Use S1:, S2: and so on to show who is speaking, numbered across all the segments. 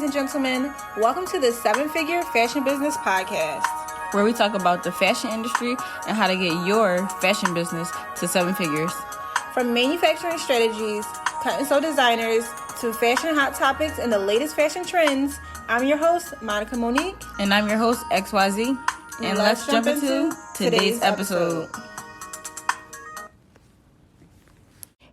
S1: and gentlemen. Welcome to the 7-Figure Fashion Business Podcast,
S2: where we talk about the fashion industry and how to get your fashion business to 7 figures.
S1: From manufacturing strategies, cut and sew designers, to fashion hot topics and the latest fashion trends, I'm your host, Monica Monique.
S2: And I'm your host, XYZ. And let's jump into today's episode.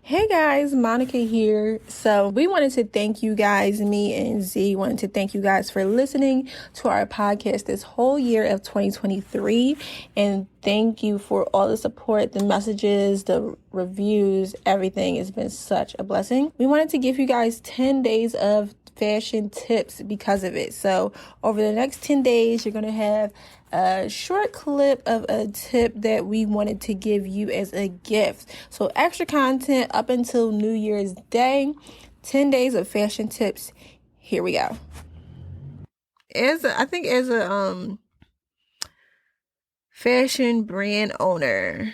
S1: Hey guys, Monica here. So we wanted to thank you guys, me and Z wanted to thank you guys for listening to our podcast this whole year of 2023. And thank you for all the support, the messages, the reviews, everything. Has been such a blessing. We wanted to give you guys 10 days of fashion tips because of it. So over the next 10 days, you're going to have a short clip of a tip that we wanted to give you as a gift. So extra content up until New Year's Day, 10 days of fashion tips. Here we go. As a fashion brand owner,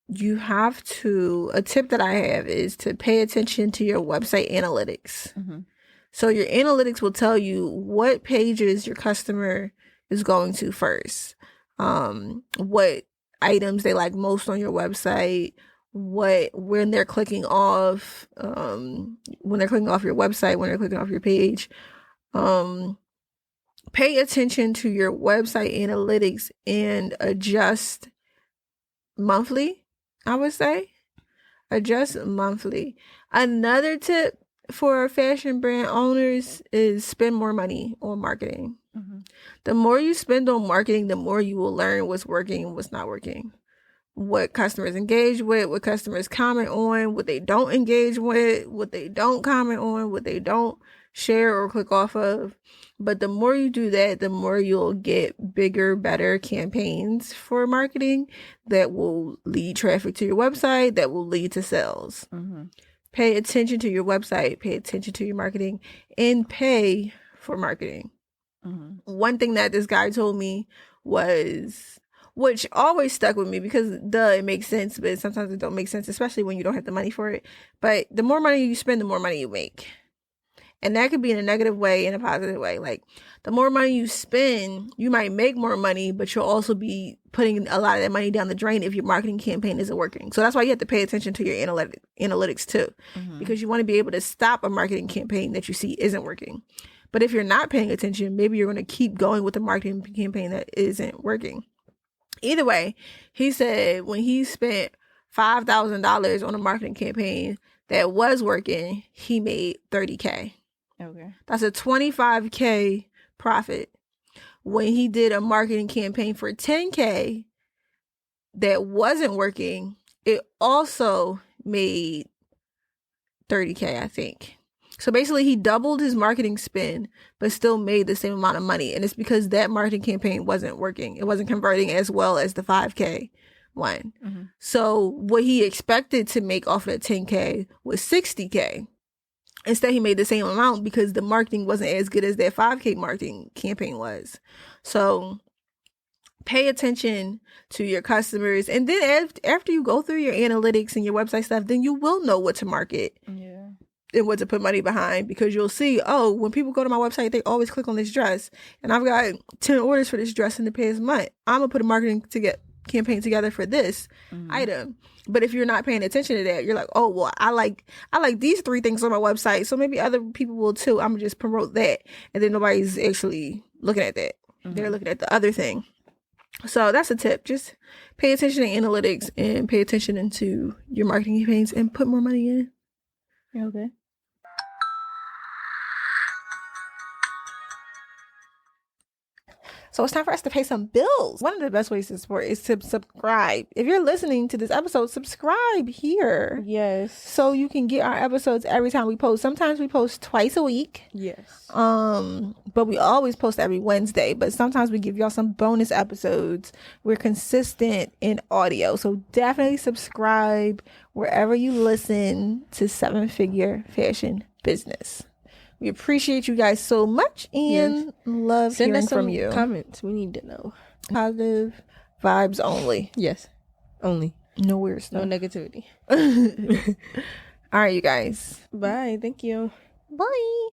S1: a tip that I have is to pay attention to your website analytics. Mm-hmm. So your analytics will tell you what pages your customer is going to first, what items they like most on your website, when they're clicking off your website, when they're clicking off your page. Pay attention to your website analytics and adjust monthly, I would say. Adjust monthly. Another tip for fashion brand owners is spend more money on marketing. Mm-hmm. The more you spend on marketing, the more you will learn what's working and what's not working. What customers engage with, what customers comment on, what they don't engage with, what they don't comment on, what they don't share or click off of. But the more you do that, the more you'll get bigger, better campaigns for marketing that will lead traffic to your website, that will lead to sales. Mm-hmm. Pay attention to your website, pay attention to your marketing, and pay for marketing. Mm-hmm. One thing that this guy told me was, which always stuck with me because it makes sense, but sometimes it don't make sense, especially when you don't have the money for it. But the more money you spend, the more money you make. And that could be in a negative way and a positive way. Like, the more money you spend, you might make more money, but you'll also be putting a lot of that money down the drain if your marketing campaign isn't working. So that's why you have to pay attention to your analytics too, mm-hmm. because you want to be able to stop a marketing campaign that you see isn't working. But if you're not paying attention, maybe you're going to keep going with the marketing campaign that isn't working. Either way, he said when he spent $5,000 on a marketing campaign that was working, he made $30K. Okay. That's a $25K profit. When he did a marketing campaign for $10K that wasn't working, it also made $30K, I think. So basically he doubled his marketing spend, but still made the same amount of money. And it's because that marketing campaign wasn't working. It wasn't converting as well as the 5K one. Mm-hmm. So what he expected to make off of that 10K was $60K. Instead, he made the same amount because the marketing wasn't as good as that 5K marketing campaign was. So pay attention to your customers. And then after you go through your analytics and your website stuff, then you will know what to market. Yeah. And what to put money behind, because you'll see, when people go to my website, they always click on this dress. And I've got 10 orders for this dress in the past month. I'm going to put a marketing campaign together for this item. But if you're not paying attention to that, you're like, I like these 3 things on my website, so maybe other people will too. I'm gonna just promote that, and then nobody's actually looking at that. Mm-hmm. They're looking at the other thing. So that's a tip. Just pay attention to analytics and pay attention into your marketing campaigns and put more money in. Yeah, okay. So it's time for us to pay some bills. One of the best ways to support is to subscribe. If you're listening to this episode, subscribe here. Yes. So you can get our episodes every time we post. Sometimes we post twice a week. Yes. But we always post every Wednesday. But sometimes we give y'all some bonus episodes. We're consistent in audio. So definitely subscribe wherever you listen to 7-Figure Fashion Business. We appreciate you guys so much and love hearing from you.
S2: Comments. We need to know.
S1: Positive vibes only.
S2: Yes. Only.
S1: No weird stuff.
S2: No negativity.
S1: All right, you guys.
S2: Bye. Thank you.
S1: Bye.